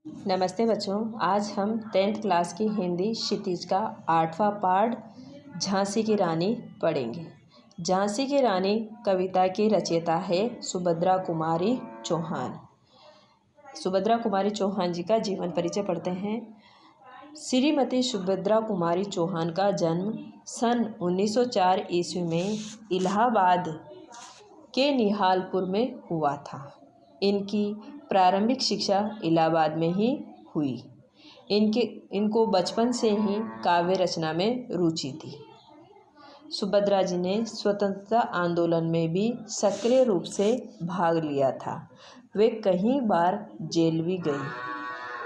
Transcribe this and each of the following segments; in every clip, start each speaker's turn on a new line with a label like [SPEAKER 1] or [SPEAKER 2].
[SPEAKER 1] नमस्ते बच्चों, आज हम 10th क्लास की हिंदी क्षितिज का 8वां पार्ट झांसी की रानी पढ़ेंगे। झांसी की रानी कविता की रचयिता है सुभद्रा कुमारी चौहान। सुभद्रा कुमारी चौहान जी का जीवन परिचय पढ़ते हैं। श्रीमती सुभद्रा कुमारी चौहान का जन्म सन 1904 ईस्वी में इलाहाबाद के निहालपुर में हुआ था। इनकी प्रारंभिक शिक्षा इलाहाबाद में ही हुई। इनको बचपन से ही काव्य रचना में रुचि थी। सुभद्रा जी ने स्वतंत्रता आंदोलन में भी सक्रिय रूप से भाग लिया था। वे कई बार जेल भी गई।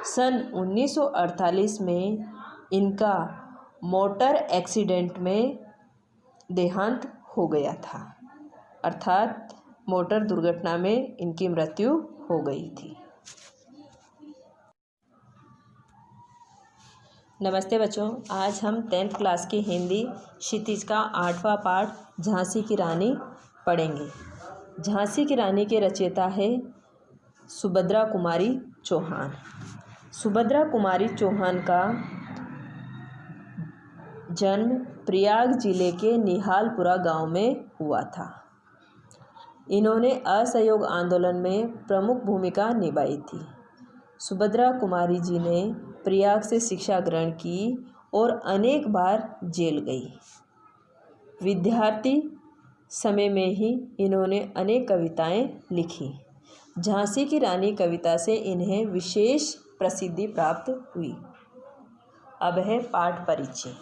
[SPEAKER 1] सन 1948 में इनका मोटर एक्सीडेंट में देहांत हो गया था, अर्थात मोटर दुर्घटना में इनकी मृत्यु हो गई थी। नमस्ते बच्चों, आज हम 10th क्लास की हिंदी क्षितिज का 8वां पार्ट झांसी की रानी पढ़ेंगे। झांसी की रानी के रचयिता है सुभद्रा कुमारी चौहान। सुभद्रा कुमारी चौहान का जन्म प्रयाग जिले के निहालपुरा गांव में हुआ था। इन्होंने असहयोग आंदोलन में प्रमुख भूमिका निभाई थी। सुभद्रा कुमारी जी ने प्रयाग से शिक्षा ग्रहण की और अनेक बार जेल गई। विद्यार्थी समय में ही इन्होंने अनेक कविताएं लिखी। झांसी की रानी कविता से इन्हें विशेष प्रसिद्धि प्राप्त हुई। अब है पाठ परिचय।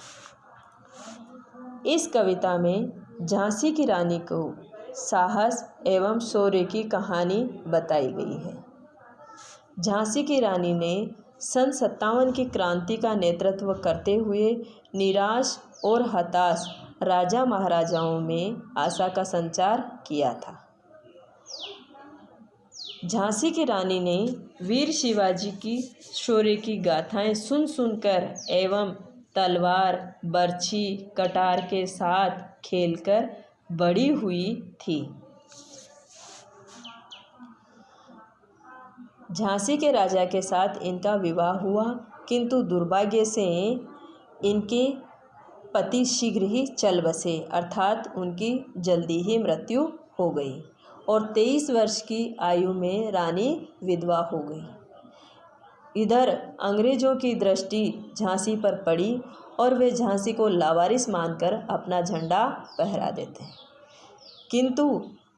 [SPEAKER 1] इस कविता में झांसी की रानी को साहस एवं शौर्य की कहानी बताई गई है। झांसी की रानी ने सन 57 की क्रांति का नेतृत्व करते हुए निराश और हताश राजा महाराजाओं में आशा का संचार किया था। झांसी की रानी ने वीर शिवाजी की शौर्य की गाथाएं सुन सुनकर एवं तलवार, बर्छी, कटार के साथ खेलकर बड़ी हुई थी। झांसी के राजा के साथ इनका विवाह हुआ, किंतु दुर्भाग्य से इनके पति शीघ्र ही चल बसे, अर्थात उनकी जल्दी ही मृत्यु हो गई और 23 वर्ष की आयु में रानी विधवा हो गई। इधर अंग्रेजों की दृष्टि झांसी पर पड़ी और वे झांसी को लावारिस मानकर अपना झंडा फहरा देते हैं, किंतु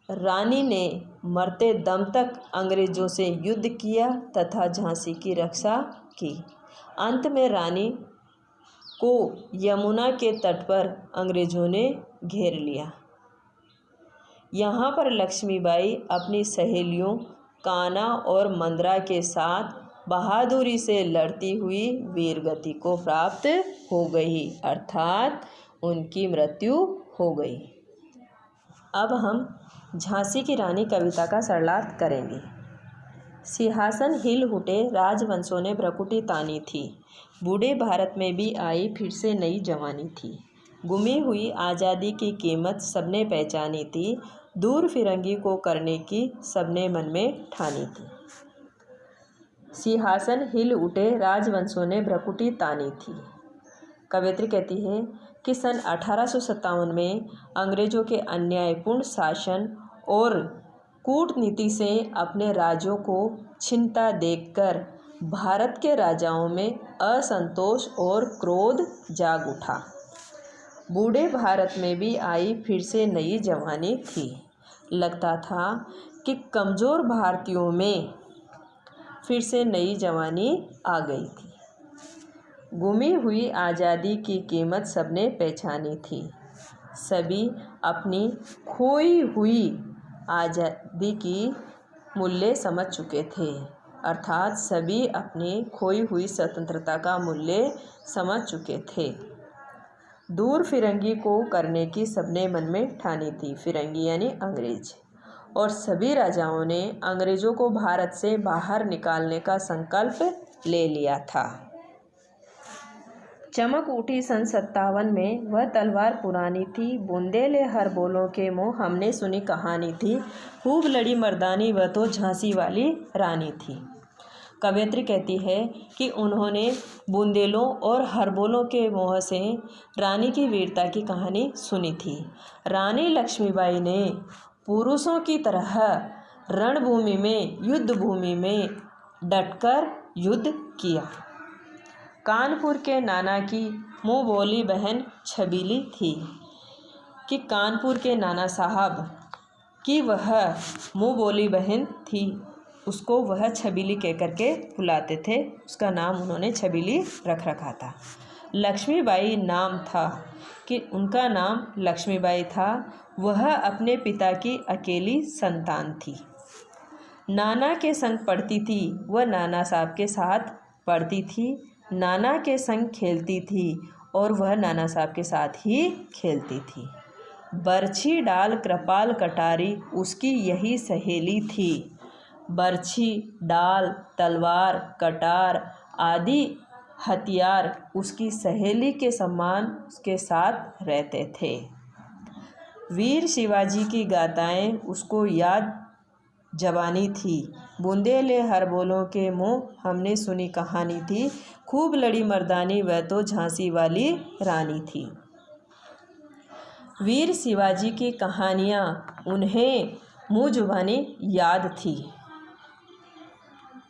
[SPEAKER 1] रानी ने मरते दम तक अंग्रेजों से युद्ध किया तथा झांसी की रक्षा की। अंत में रानी को यमुना के तट पर अंग्रेजों ने घेर लिया। यहाँ पर लक्ष्मीबाई अपनी सहेलियों कान्हा और मंद्रा के साथ बहादुरी से लड़ती हुई वीरगति को प्राप्त हो गई, अर्थात उनकी मृत्यु हो गई। अब हम झांसी की रानी कविता का सरलार्थ करेंगे। सिंहासन हिल उठे राजवंशों ने भ्रकुटी तानी थी। बूढ़े भारत में भी आई फिर से नई जवानी थी। गुमी हुई आज़ादी की कीमत सबने पहचानी थी। दूर फिरंगी को करने की सबने मन में ठानी थी। सिंहासन हिल उठे राजवंशों ने भ्रकुटी तानी थी। कवयित्री कहती है कि सन 1857 में अंग्रेजों के अन्यायपूर्ण शासन और कूटनीति से अपने राज्यों को छिनता देखकर भारत के राजाओं में असंतोष और क्रोध जाग उठा। बूढ़े भारत में भी आई फिर से नई जवानी थी। लगता था कि कमज़ोर भारतीयों में फिर से नई जवानी आ गई थी। गुमी हुई आज़ादी की कीमत सबने पहचानी थी। सभी अपनी खोई हुई आज़ादी की मूल्य समझ चुके थे, अर्थात सभी अपनी खोई हुई स्वतंत्रता का मूल्य समझ चुके थे। दूर फिरंगी को करने की सबने मन में ठानी थी। फिरंगी यानी अंग्रेज। और सभी राजाओं ने अंग्रेज़ों को भारत से बाहर निकालने का संकल्प ले लिया था। चमक उठी सन 57 में, वह तलवार पुरानी थी। बुंदेले हर बोलों के मुँह हमने सुनी कहानी थी। खूब लड़ी मर्दानी, वह तो झांसी वाली रानी थी। कवयित्री कहती है कि उन्होंने बुंदेलों और हरबोलों के मुँह से रानी की वीरता की कहानी सुनी थी। रानी लक्ष्मीबाई ने पुरुषों की तरह रणभूमि में, युद्ध भूमि में डटकर युद्ध किया। कानपुर के नाना की मुँह बोली बहन छबीली थी कि कानपुर के नाना साहब की वह मुँह बोली बहन थी, उसको वह छबीली कह कर के बुलाते थे। उसका नाम उन्होंने छबीली रख रखा था। लक्ष्मीबाई नाम था कि उनका नाम लक्ष्मीबाई था। वह अपने पिता की अकेली संतान थी। नाना के संग पढ़ती थी, वह नाना साहब के साथ पढ़ती थी, नाना के संग खेलती थी और वह नाना साहब के साथ ही खेलती थी। बरछी डाल कृपाल कटारी उसकी यही सहेली थी। बरछी, डाल, तलवार, कटार आदि हथियार उसकी सहेली के समान उसके साथ रहते थे। वीर शिवाजी की गाथाएं उसको याद जवानी थी। बुंदेले हरबोलों के मुँह हमने सुनी कहानी थी। खूब लड़ी मर्दानी वह तो झांसी वाली रानी थी। वीर शिवाजी की कहानियाँ उन्हें मुँह जुबानी याद थी।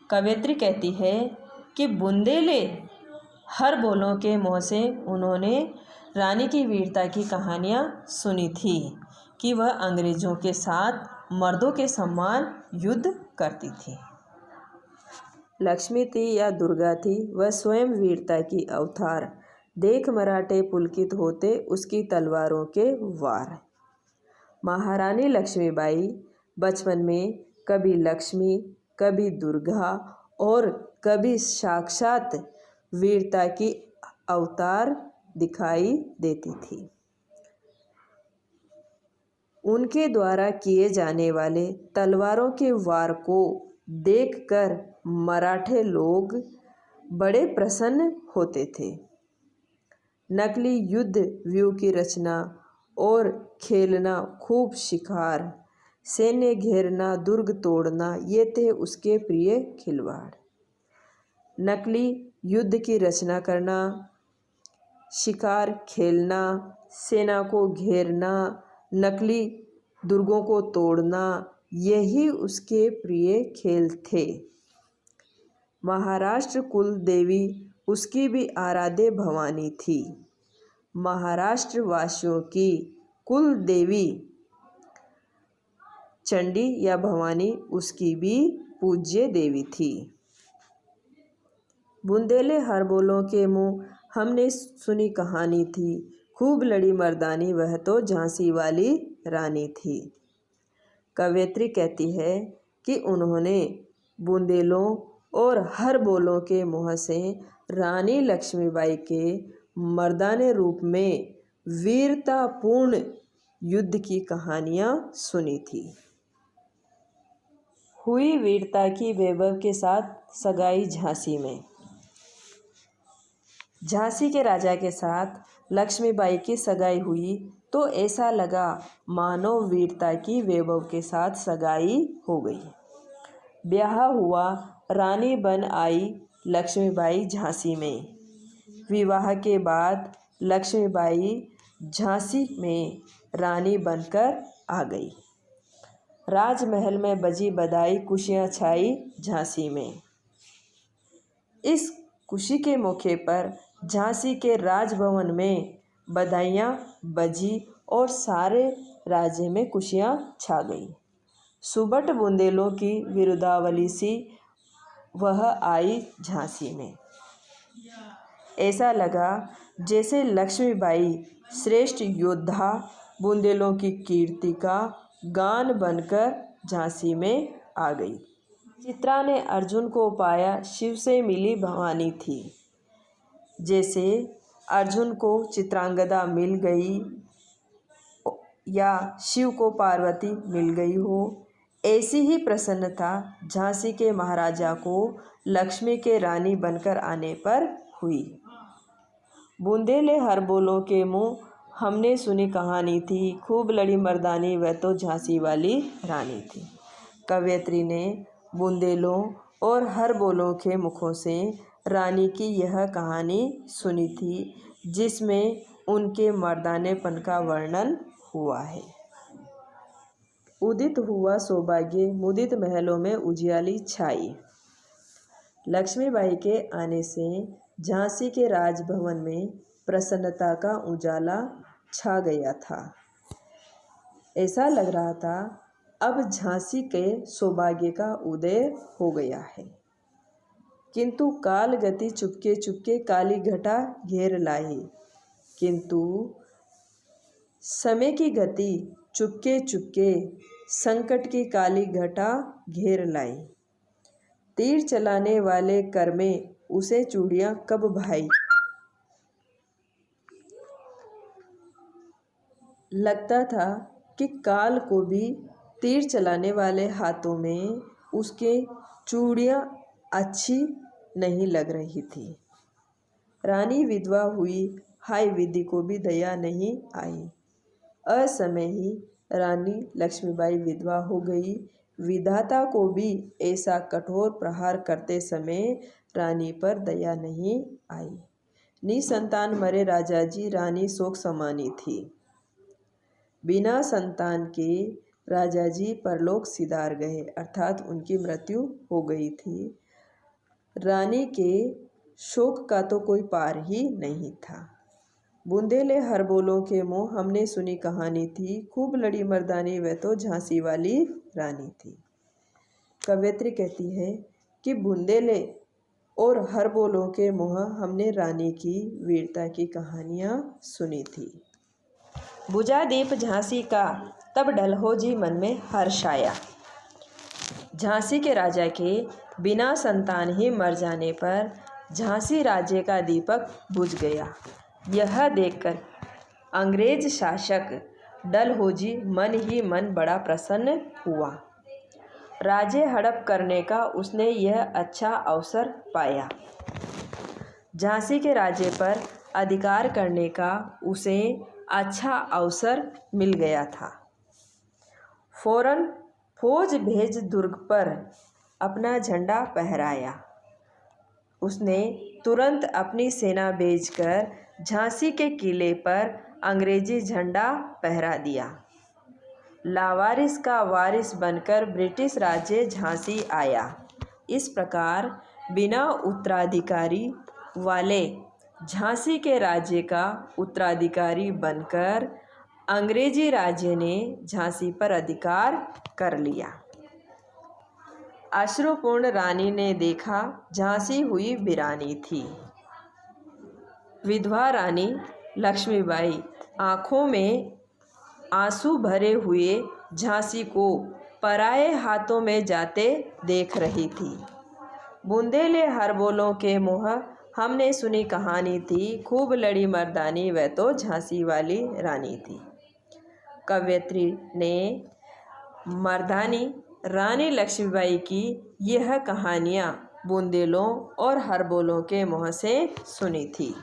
[SPEAKER 1] कवयित्री कहती है कि बुंदेले हरबोलों के मुँह से उन्होंने रानी की वीरता की कहानियाँ सुनी थी कि वह अंग्रेज़ों के साथ मर्दों के समान युद्ध करती थी। लक्ष्मी थी या दुर्गा थी, वह स्वयं वीरता की अवतार। देख मराठे पुलकित होते उसकी तलवारों के वार। महारानी लक्ष्मीबाई बचपन में कभी लक्ष्मी, कभी दुर्गा और कभी साक्षात वीरता की अवतार दिखाई देती थी। उनके द्वारा किए जाने वाले तलवारों के वार को देखकर मराठे लोग बड़े प्रसन्न होते थे। नकली युद्ध व्यूह की रचना और खेलना, खूब शिकार, सैन्य घेरना, दुर्ग तोड़ना, ये थे उसके प्रिय खिलवाड़। नकली युद्ध की रचना करना, शिकार खेलना, सेना को घेरना, नकली दुर्गों को तोड़ना, यही उसके प्रिय खेल थे। महाराष्ट्र कुल देवी उसकी भी आराध्य भवानी थी। महाराष्ट्र वासियों की कुल देवी चंडी या भवानी उसकी भी पूज्य देवी थी। बुंदेले हरबोलों के मुँह हमने सुनी कहानी थी। खूब लड़ी मर्दानी वह तो झांसी वाली रानी थी। कवयित्री कहती है कि उन्होंने बुंदेलों और हरबोलों के मुँह से रानी लक्ष्मीबाई के मर्दाने रूप में वीरतापूर्ण युद्ध की कहानियाँ सुनी थी। हुई वीरता की वैभव के साथ सगाई झांसी में। झांसी के राजा के साथ लक्ष्मीबाई की सगाई हुई तो ऐसा लगा मानो वीरता की वैभव के साथ सगाई हो गई। ब्याह हुआ, रानी बन आई लक्ष्मीबाई झांसी में। विवाह के बाद लक्ष्मीबाई झांसी में रानी बनकर आ गई। राजमहल में बजी बधाई, खुशियाँ छाई झांसी में। इस खुशी के मौके पर झांसी के राजभवन में बधाइयाँ बजी और सारे राज्य में खुशियाँ छा गई। सुबट बुंदेलों की विरुदावली सी वह आई झांसी में। ऐसा लगा जैसे लक्ष्मीबाई श्रेष्ठ योद्धा बुंदेलों की कीर्ति का गान बनकर झांसी में आ गई। चित्रा ने अर्जुन को पाया, शिव से मिली भवानी थी। जैसे अर्जुन को चित्रांगदा मिल गई या शिव को पार्वती मिल गई हो, ऐसी ही प्रसन्नता झांसी के महाराजा को लक्ष्मी के रानी बनकर आने पर हुई। बुंदेले हरबोलों के मुँह हमने सुनी कहानी थी। खूब लड़ी मर्दानी वह तो झांसी वाली रानी थी। कवयित्री ने बुंदेलों और हर बोलों के मुखों से रानी की यह कहानी सुनी थी, जिसमें उनके मर्दानेपन का वर्णन हुआ है। उदित हुआ सौभाग्य, मुदित महलों में उजियाली छाई। लक्ष्मीबाई के आने से झांसी के राजभवन में प्रसन्नता का उजाला छा गया था। ऐसा लग रहा था अब झांसी के सौभाग्य का उदय हो गया है। किंतु काल गति चुपके चुपके काली घटा घेर लाई। किंतु समय की गति चुपके चुपके संकट की काली घटा घेर लाई। तीर चलाने वाले कर में उसे चूड़ियां कब भाई। लगता था कि काल को भी तीर चलाने वाले हाथों में उसके चूड़ियां अच्छी नहीं लग रही थी। रानी विधवा हुई, हाय विधि को भी दया नहीं आई। असमय ही रानी लक्ष्मीबाई विधवा हो गई। विधाता को भी ऐसा कठोर प्रहार करते समय रानी पर दया नहीं आई। निसंतान मरे राजाजी, रानी शोक समानी थी। बिना संतान के राजाजी परलोक सिधार गए, अर्थात उनकी मृत्यु हो गई थी। रानी के शोक का तो कोई पार ही नहीं था। बुंदेले हर बोलों के मुँह, हमने सुनी कहानी थी, खूब लड़ी मर्दानी वह तो झांसी वाली रानी थी। कवयित्री कहती है कि बुंदेले और हर बोलों के मुँह हमने रानी की वीरता की कहानियाँ सुनी थी। बुझा दीप झांसी का, तब डलहौजी मन में हर्ष आया। झांसी के राजा के बिना संतान ही मर जाने पर झांसी राज्य का दीपक बुझ गया। यह देखकर अंग्रेज शासक डलहौजी मन ही मन बड़ा प्रसन्न हुआ। राज्य हड़प करने का उसने यह अच्छा अवसर पाया। झांसी के राज्य पर अधिकार करने का उसे अच्छा अवसर मिल गया था। फौरन फौज भेज दुर्ग पर अपना झंडा फहराया। उसने तुरंत अपनी सेना भेजकर झांसी के किले पर अंग्रेजी झंडा फहरा दिया। लावारिस का वारिस बनकर ब्रिटिश राज्य झांसी आया। इस प्रकार बिना उत्तराधिकारी वाले झांसी के राज्य का उत्तराधिकारी बनकर अंग्रेजी राज्य ने झांसी पर अधिकार कर लिया। अश्रुपूर्ण रानी ने देखा, झांसी हुई वीरानी थी। विधवा रानी लक्ष्मीबाई आँखों में आंसू भरे हुए झांसी को पराए हाथों में जाते देख रही थी। बुंदेले हर बोलों के मुँह, हमने सुनी कहानी थी, खूब लड़ी मर्दानी वह तो झांसी वाली रानी थी। कवयित्री ने मर्दानी रानी लक्ष्मीबाई की यह कहानियाँ बुंदेलों और हर बोलों के मुँह से सुनी थी।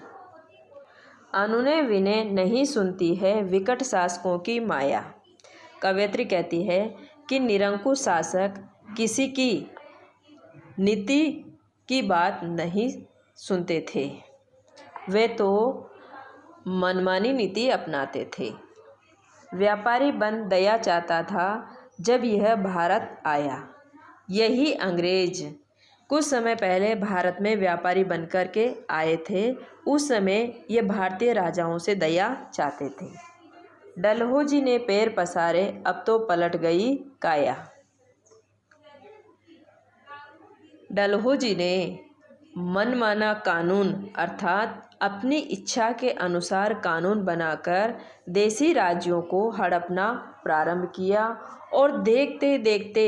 [SPEAKER 1] अनुनय विनय नहीं सुनती है विकट शासकों की माया। कवयित्री कहती है कि निरंकुश शासक किसी की नीति की बात नहीं सुनते थे। वे तो मनमानी नीति अपनाते थे। व्यापारी बन दया चाहता था जब यह भारत आया। यही अंग्रेज कुछ समय पहले भारत में व्यापारी बनकर के आए थे। उस समय ये भारतीय राजाओं से दया चाहते थे। डलहौजी ने पैर पसारे, अब तो पलट गई काया। डलहौजी ने मनमाना कानून अर्थात अपनी इच्छा के अनुसार कानून बनाकर देसी राज्यों को हड़पना प्रारंभ किया और देखते देखते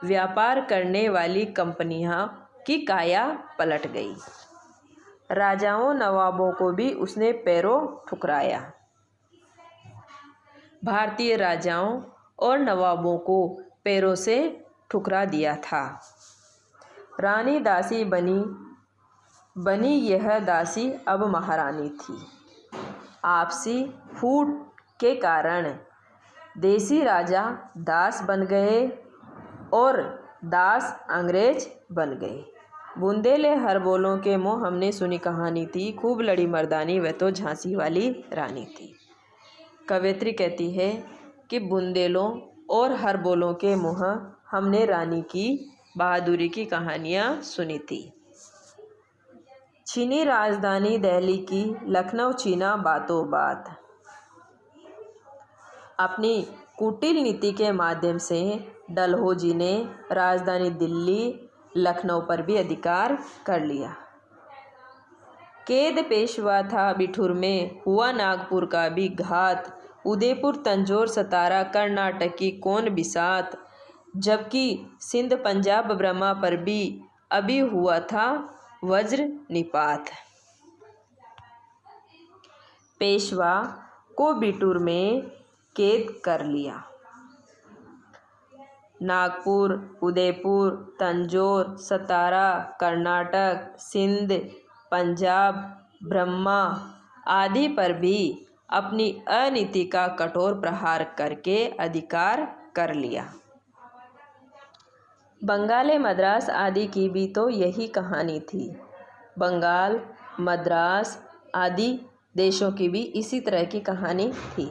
[SPEAKER 1] व्यापार करने वाली कंपनियां की काया पलट गई। राजाओं नवाबों को भी उसने पैरों ठुकराया। भारतीय राजाओं और नवाबों को पैरों से ठुकरा दिया था। रानी दासी बनी यह दासी अब महारानी थी। आपसी फूट के कारण देसी राजा दास बन गए और दास अंग्रेज बन गए। बुंदेले हर बोलों के मोह हमने सुनी कहानी थी, खूब लड़ी मर्दानी वह तो झांसी वाली रानी थी। कवयित्री कहती है कि बुंदेलों और हर बोलों के मोह हमने रानी की बहादुरी की कहानियाँ सुनी थी। छीनी राजधानी दिल्ली की, लखनऊ छीना बातों बात। अपनी कुटिल नीति के माध्यम से डलहौजी ने राजधानी दिल्ली लखनऊ पर भी अधिकार कर लिया। कैद पेशवा था बिठूर में, हुआ नागपुर का भी घात। उदयपुर तंजौर सतारा कर्नाटक की कौन बिसात, जबकि सिंध पंजाब ब्रह्मा पर भी अभी हुआ था वज्र निपात। पेशवा को बिठूर में कैद कर लिया। नागपुर, उदयपुर, तंजौर, सतारा, कर्नाटक, सिंध, पंजाब, ब्रह्मा आदि पर भी अपनी अनीति का कठोर प्रहार करके अधिकार कर लिया। बंगाल मद्रास आदि की भी तो यही कहानी थी। बंगाल, मद्रास आदि देशों की भी इसी तरह की कहानी थी।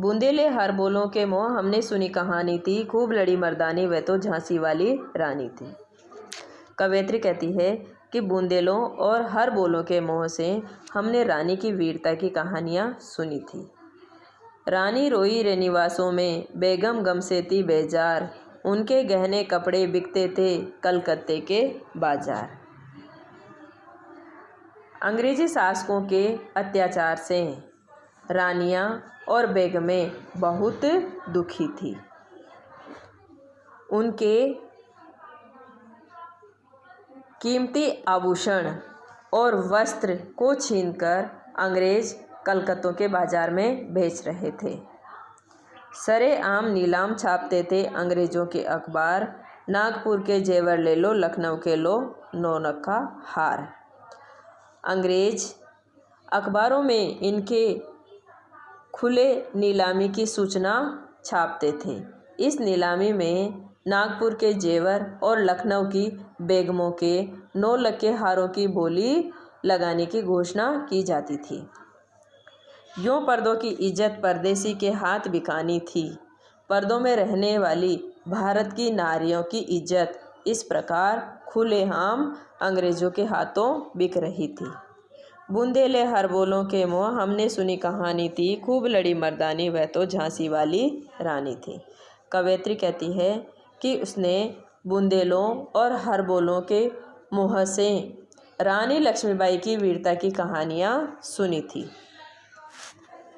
[SPEAKER 1] बुंदेले हर बोलों के मोह हमने सुनी कहानी थी, खूब लड़ी मर्दानी वह तो झांसी वाली रानी थी। कवयित्री कहती है कि बुंदेलों और हर बोलों के मोह से हमने रानी की वीरता की कहानियाँ सुनी थी। रानी रोई रे निवासों में, बेगम गम से थी बेजार, उनके गहने कपड़े बिकते थे कलकत्ते के बाजार। अंग्रेजी शासकों के अत्याचार से रानियां और बेगमें बहुत दुखी थी। उनके कीमती आभूषण और वस्त्र को छीनकर अंग्रेज कलकत्तों के बाजार में बेच रहे थे। सरेआम नीलाम छापते थे अंग्रेजों के अखबार, नागपुर के जेवर ले लो, लखनऊ के लो नौनखा हार। अंग्रेज अखबारों में इनके खुले नीलामी की सूचना छापते थे। इस नीलामी में नागपुर के जेवर और लखनऊ की बेगमों के 9 लाख के हारों की बोली लगाने की घोषणा की जाती थी। यूँ पर्दों की इज्जत परदेसी के हाथ बिकानी थी। पर्दों में रहने वाली भारत की नारियों की इज्जत इस प्रकार खुलेआम अंग्रेजों के हाथों बिक रही थी। बुंदेले हर बोलों के मोह हमने सुनी कहानी थी, खूब लड़ी मर्दानी वह तो झांसी वाली रानी थी। कवयित्री कहती है कि उसने बुंदेलों और हर बोलों के मोह से रानी लक्ष्मीबाई की वीरता की कहानियाँ सुनी थी।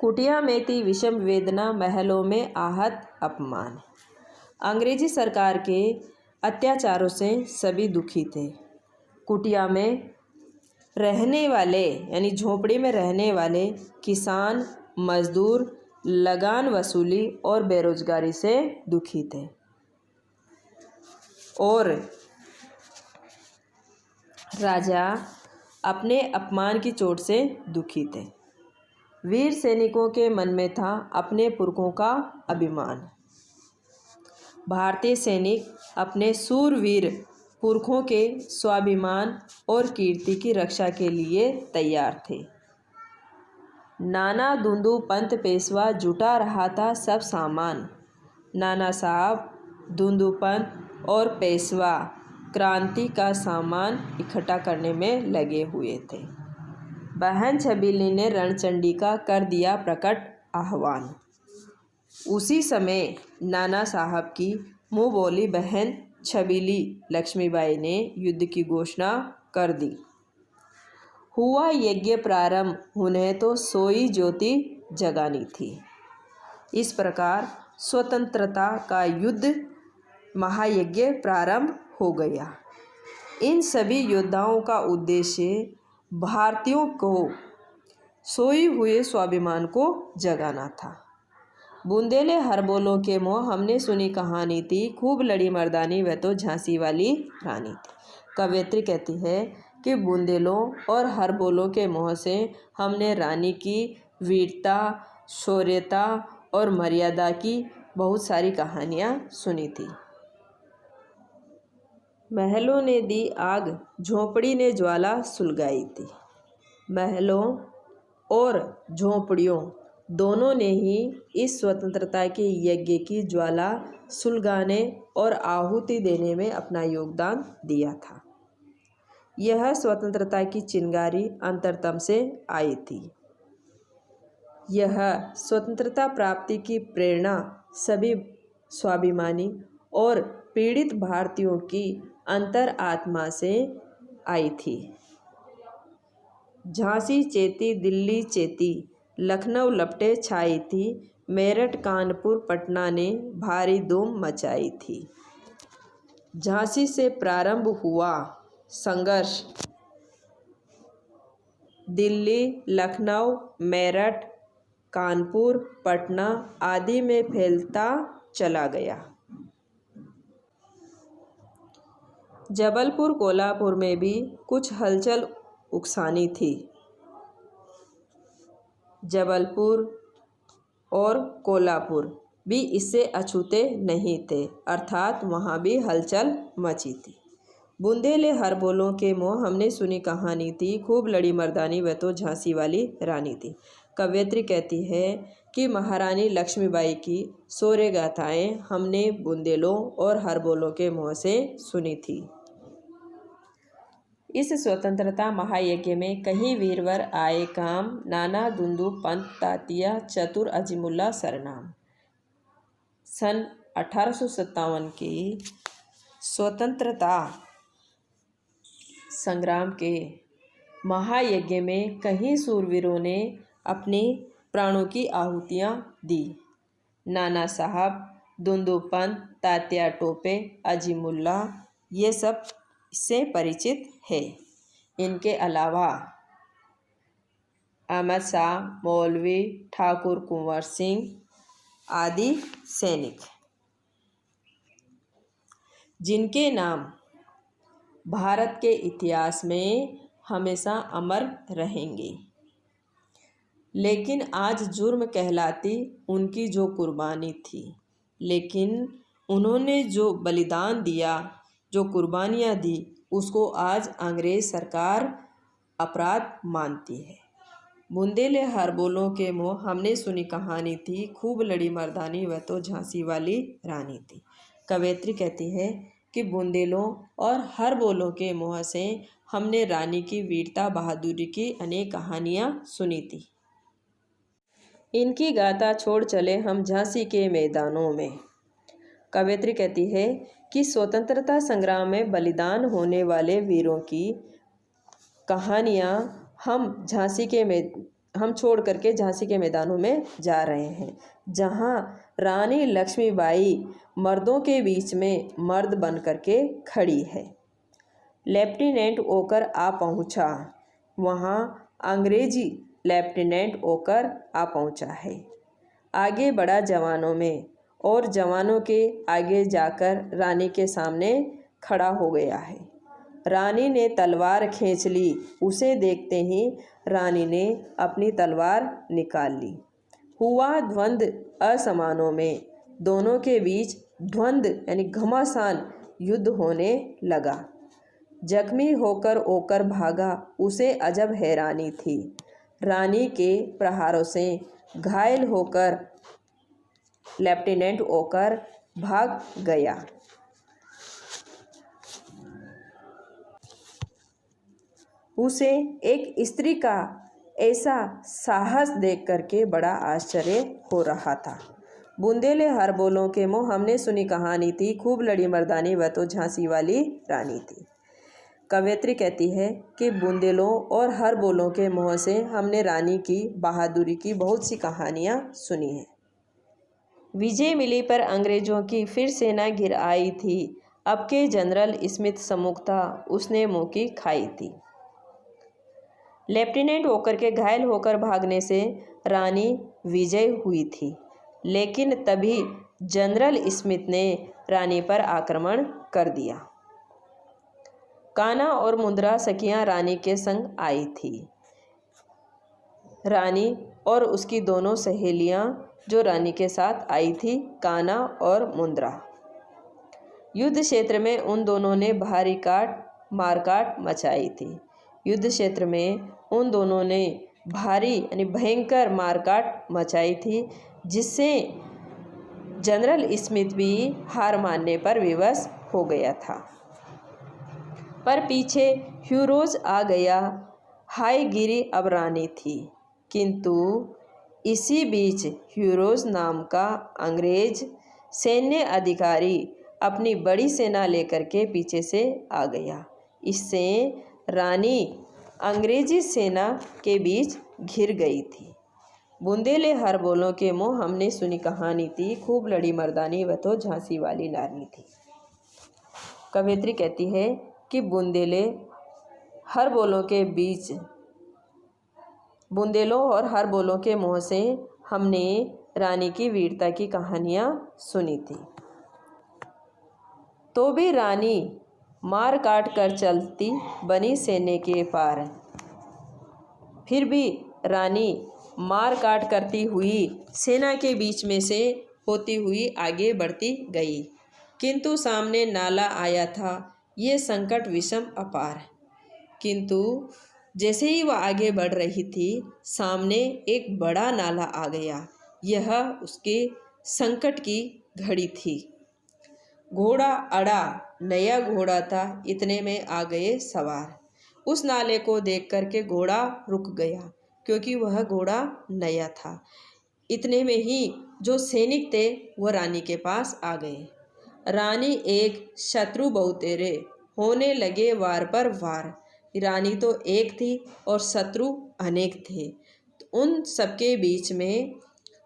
[SPEAKER 1] कुटिया में थी विषम वेदना, महलों में आहत अपमान। अंग्रेजी सरकार के अत्याचारों से सभी दुखी थे। कुटिया में रहने वाले यानी झोपड़ी में रहने वाले किसान मजदूर लगान वसूली और बेरोजगारी से दुखी थे और राजा अपने अपमान की चोट से दुखी थे। वीर सैनिकों के मन में था अपने पुरखों का अभिमान। भारतीय सैनिक अपने सूरवीर पुरखों के स्वाभिमान और कीर्ति की रक्षा के लिए तैयार थे। नाना दुंदू पंत पेशवा जुटा रहा था सब सामान। नाना साहब, दुंदू पंत और पेशवा क्रांति का सामान इकट्ठा करने में लगे हुए थे। बहन छबीली ने रणचंडी का कर दिया प्रकट आह्वान। उसी समय नाना साहब की मुँह बोली बहन छबीली लक्ष्मीबाई ने युद्ध की घोषणा कर दी। हुआ यज्ञ प्रारंभ, उन्हें तो सोई ज्योति जगानी थी। इस प्रकार स्वतंत्रता का युद्ध महायज्ञ प्रारंभ हो गया। इन सभी योद्धाओं का उद्देश्य भारतीयों को सोई हुए स्वाभिमान को जगाना था। बुंदेले हर बोलों के मोह हमने सुनी कहानी थी, खूब लड़ी मर्दानी वह तो झांसी वाली रानी थी। कवयित्री कहती है कि बुंदेलों और हर बोलों के मोह से हमने रानी की वीरता, शौर्यता और मर्यादा की बहुत सारी कहानियाँ सुनी थी। महलों ने दी आग, झोंपड़ी ने ज्वाला सुलगाई थी। महलों और झोंपड़ियों दोनों ने ही इस स्वतंत्रता के यज्ञ की ज्वाला सुलगाने और आहुति देने में अपना योगदान दिया था। यह स्वतंत्रता की चिंगारी अंतरतम से आई थी। यह स्वतंत्रता प्राप्ति की प्रेरणा सभी स्वाभिमानी और पीड़ित भारतीयों की अंतर आत्मा से आई थी। झांसी चेती, दिल्ली चेती, लखनऊ लपटे छाई थी, मेरठ कानपुर पटना ने भारी धूम मचाई थी। झांसी से प्रारंभ हुआ संघर्ष दिल्ली, लखनऊ, मेरठ, कानपुर, पटना आदि में फैलता चला गया। जबलपुर, कोल्हापुर में भी कुछ हलचल उकसानी थी। जबलपुर और कोल्हापुर भी इससे अछूते नहीं थे, अर्थात वहाँ भी हलचल मची थी। बुंदेले हर बोलों के मोह हमने सुनी कहानी थी, खूब लड़ी मर्दानी वह तो झांसी वाली रानी थी। कवयित्री कहती है कि महारानी लक्ष्मीबाई की शौर्य गाथाएं हमने बुंदेलों और हर बोलों के मुँह से सुनी थी। इस स्वतंत्रता महायज्ञ में कहीं वीरवर आए काम, नाना दुंदू पंत तातिया चतुर अजीमुल्ला सरनाम। सन 1857 की स्वतंत्रता संग्राम के महायज्ञ में कहीं सूरवीरों ने अपने प्राणों की आहुतियाँ दी। नाना साहब, दुंदू पंत, तात्या टोपे, अजीमुल्ला ये सब से परिचित है। इनके अलावा अहमद शाह, मौलवी, ठाकुर कुंवर सिंह आदि सैनिक, जिनके नाम भारत के इतिहास में हमेशा अमर रहेंगे। लेकिन आज जुर्म कहलाती उनकी जो कुर्बानी थी, लेकिन उन्होंने जो बलिदान दिया, जो कुर्बानियाँ दी, उसको आज अंग्रेज़ सरकार अपराध मानती है। बुंदेले हर बोलों के मुँह हमने सुनी कहानी थी, खूब लड़ी मर्दानी वह तो झांसी वाली रानी थी। कवयित्री कहती है कि बुंदेलों और हर बोलों के मुँह से हमने रानी की वीरता बहादुरी की अनेक कहानियाँ सुनी थी। इनकी गाथा छोड़ चले हम झांसी के मैदानों में। कवयित्री कहती है कि स्वतंत्रता संग्राम में बलिदान होने वाले वीरों की कहानियाँ हम छोड़ करके झांसी के मैदानों में जा रहे हैं, जहाँ रानी लक्ष्मीबाई मर्दों के बीच में मर्द बन करके खड़ी है। लेफ्टिनेंट ओकर आ पहुँचा, वहाँ अंग्रेजी लेफ्टिनेंट ओकर आ पहुँचा है। आगे बढ़ा जवानों में और जवानों के आगे जाकर रानी के सामने खड़ा हो गया है। रानी ने तलवार खींच ली, उसे देखते ही रानी ने अपनी तलवार निकाल ली। हुआ द्वंद्व असमानों में, दोनों के बीच द्वंद्व यानी घमासान युद्ध होने लगा। जख्मी होकर ओकर भागा, उसे अजब हैरानी थी। रानी के प्रहारों से घायल होकर लेफ्टिनेंट ओकर भाग गया। उसे एक स्त्री का ऐसा साहस देख करके बड़ा आश्चर्य हो रहा था। बुंदेले हर बोलों के मुँह हमने सुनी कहानी थी, खूब लड़ी मर्दानी वह तो झांसी वाली रानी थी। कवयित्री कहती है कि बुंदेलों और हर बोलों के मुँह से हमने रानी की बहादुरी की बहुत सी कहानियाँ सुनी हैं। विजय मिली पर अंग्रेज़ों की फिर सेना घिर आई थी। अब के जनरल स्मिथ सम्मुख था, उसने मुँह की खाई थी। लेफ्टिनेंट ओकर के घायल होकर भागने से रानी विजय हुई थी, लेकिन तभी जनरल स्मिथ ने रानी पर आक्रमण कर दिया। कान्हा और मुंद्रा सखियां रानी के संग आई थी। रानी और उसकी दोनों सहेलियां जो रानी के साथ आई थी, कान्हा और मुंद्रा, युद्ध क्षेत्र में उन दोनों ने भारी मारकाट मचाई थी। युद्ध क्षेत्र में उन दोनों ने भारी यानी भयंकर मारकाट मचाई थी, जिससे जनरल स्मिथ भी हार मानने पर विवश हो गया था। पर पीछे ह्यूरोज आ गया। हाय गिरी अब रानी थी, किंतु इसी बीच ह्यूरोज नाम का अंग्रेज सैन्य अधिकारी अपनी बड़ी सेना लेकर के पीछे से आ गया। इससे रानी अंग्रेजी सेना के बीच घिर गई थी। बुंदेले हर बोलों के मुँह हमने सुनी कहानी थी, खूब लड़ी मर्दानी वह तो झांसी वाली नारी थी। कवयित्री कहती है कि बुंदेलों और हर बोलों के मुँह से हमने रानी की वीरता की कहानियाँ सुनी थी। तो भी रानी मार काट कर चलती बनी सैन्य के पार। फिर भी रानी मार काट करती हुई सेना के बीच में से होती हुई आगे बढ़ती गई, किंतु सामने नाला आया था। ये संकट विषम अपार। किंतु जैसे ही वह आगे बढ़ रही थी, सामने एक बड़ा नाला आ गया। यह उसके संकट की घड़ी थी। घोड़ा अड़ा, नया घोड़ा था, इतने में आ गए सवार। उस नाले को देख कर के घोड़ा रुक गया, क्योंकि वह घोड़ा नया था। इतने में ही जो सैनिक थे वह रानी के पास आ गए। रानी एक शत्रु बहुतेरे, होने लगे वार पर वार। रानी तो एक थी और शत्रु अनेक थे। तो उन सबके बीच में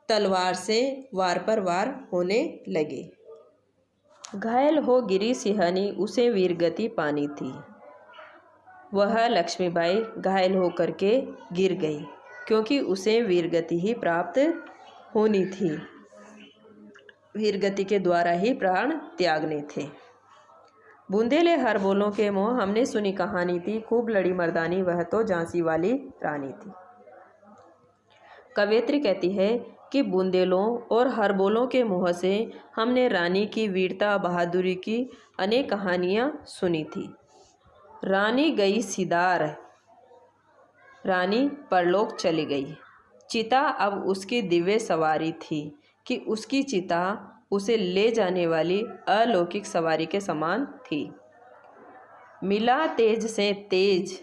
[SPEAKER 1] तलवार से वार पर वार होने लगे। घायल हो गिरी सिंहानी, उसे वीरगति पानी थी। वह लक्ष्मीबाई घायल होकर के गिर गई, क्योंकि उसे वीरगति ही प्राप्त होनी थी। वीरगति के द्वारा ही प्राण त्यागने थे। बुंदेले हर बोलों के मुँह हमने सुनी कहानी थी, खूब लड़ी मर्दानी वह तो झांसी वाली रानी थी। कवयित्री कहती है कि बुंदेलों और हर बोलों के मुँह से हमने रानी की वीरता बहादुरी की अनेक कहानियाँ सुनी थी। रानी गई सिदार, रानी परलोक चली गई। चिता अब उसकी दिव्य सवारी थी कि उसकी चिता उसे ले जाने वाली अलौकिक सवारी के समान थी। मिला तेज से तेज,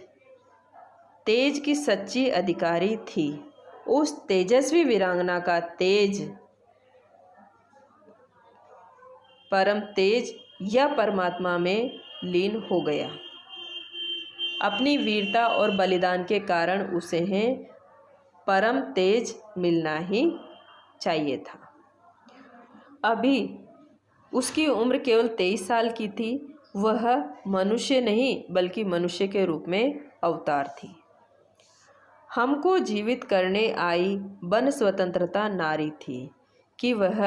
[SPEAKER 1] तेज की सच्ची अधिकारी थी। उस तेजस्वी वीरांगना का तेज परम तेज या परमात्मा में लीन हो गया। अपनी वीरता और बलिदान के कारण उसे है परम तेज मिलना ही चाहिए था। अभी उसकी उम्र केवल 23 साल की थी। वह मनुष्य नहीं बल्कि मनुष्य के रूप में अवतार थी। हमको जीवित करने आई बन स्वतंत्रता नारी थी कि वह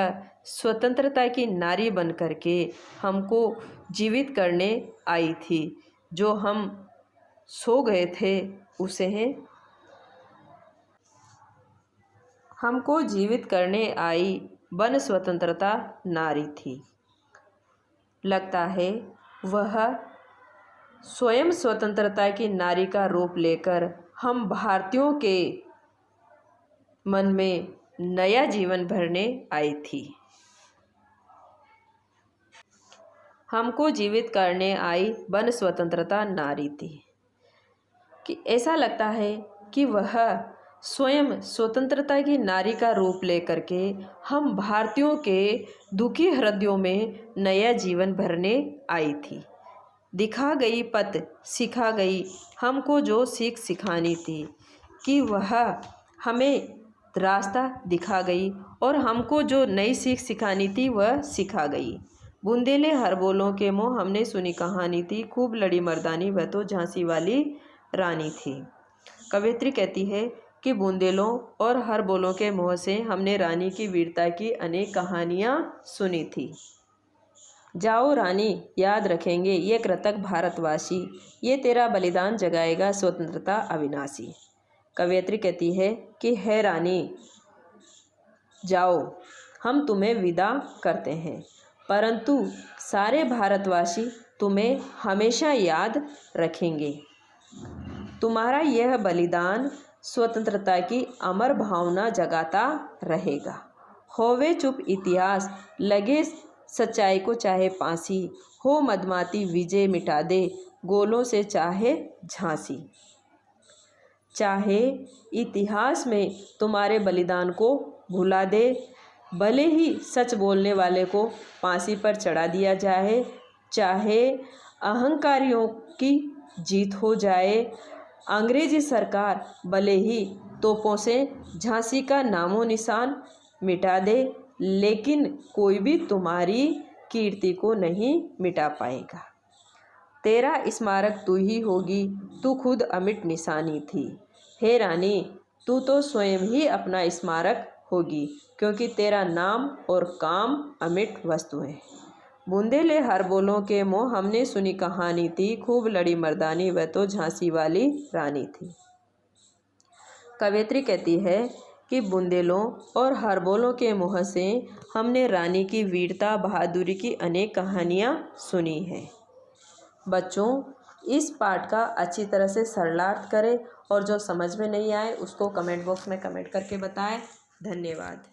[SPEAKER 1] स्वतंत्रता की नारी बन करके हमको जीवित करने आई थी। जो हम सो गए थे उसे है हमको जीवित करने आई बन स्वतंत्रता नारी थी। लगता है वह स्वयं स्वतंत्रता की नारी का रूप लेकर हम भारतीयों के मन में नया जीवन भरने आई थी। हमको जीवित करने आई बन स्वतंत्रता नारी थी कि ऐसा लगता है कि वह स्वयं स्वतंत्रता की नारी का रूप लेकर के हम भारतीयों के दुखी हृदयों में नया जीवन भरने आई थी। दिखा गई पथ सिखा गई हमको जो सीख सिखानी थी, कि वह हमें रास्ता दिखा गई और हमको जो नई सीख सिखानी थी वह सिखा गई। बुंदेले हर बोलों के मुँह हमने सुनी कहानी थी, खूब लड़ी मर्दानी वह तो झांसी वाली रानी थी। कवयित्री कहती है कि बुंदेलों और हर बोलों के मुँह से हमने रानी की वीरता की अनेक कहानियाँ सुनी थी। जाओ रानी, याद रखेंगे ये कृतज्ञ भारतवासी, ये तेरा बलिदान जगाएगा स्वतंत्रता अविनाशी। कवयित्री कहती है कि है रानी, जाओ हम तुम्हें विदा करते हैं, परंतु सारे भारतवासी तुम्हें हमेशा याद रखेंगे। तुम्हारा यह बलिदान स्वतंत्रता की अमर भावना जगाता रहेगा। होवे चुप इतिहास, लगे सच्चाई को चाहे फांसी, हो मदमाती विजय मिटा दे गोलों से चाहे झांसी। चाहे इतिहास में तुम्हारे बलिदान को भुला दे, भले ही सच बोलने वाले को फांसी पर चढ़ा दिया जाए, चाहे अहंकारियों की जीत हो जाए, अंग्रेजी सरकार भले ही तोपों से झांसी का नामो निशान मिटा दे, लेकिन कोई भी तुम्हारी कीर्ति को नहीं मिटा पाएगा। तेरा स्मारक तू ही होगी, तू खुद अमिट निशानी थी। हे रानी, तू तो स्वयं ही अपना स्मारक होगी, क्योंकि तेरा नाम और काम अमिट वस्तु है। बूंदेले हर बोलों के मोह, हमने सुनी कहानी थी, खूब लड़ी मर्दानी, वह तो झांसी वाली रानी थी। कवयित्री कहती है कि बुंदेलों और हरबोलों के मुँह से हमने रानी की वीरता बहादुरी की अनेक कहानियाँ सुनी हैं। बच्चों, इस पाठ का अच्छी तरह से सरलार्थ करें और जो समझ में नहीं आए उसको कमेंट बॉक्स में कमेंट करके बताएं। धन्यवाद।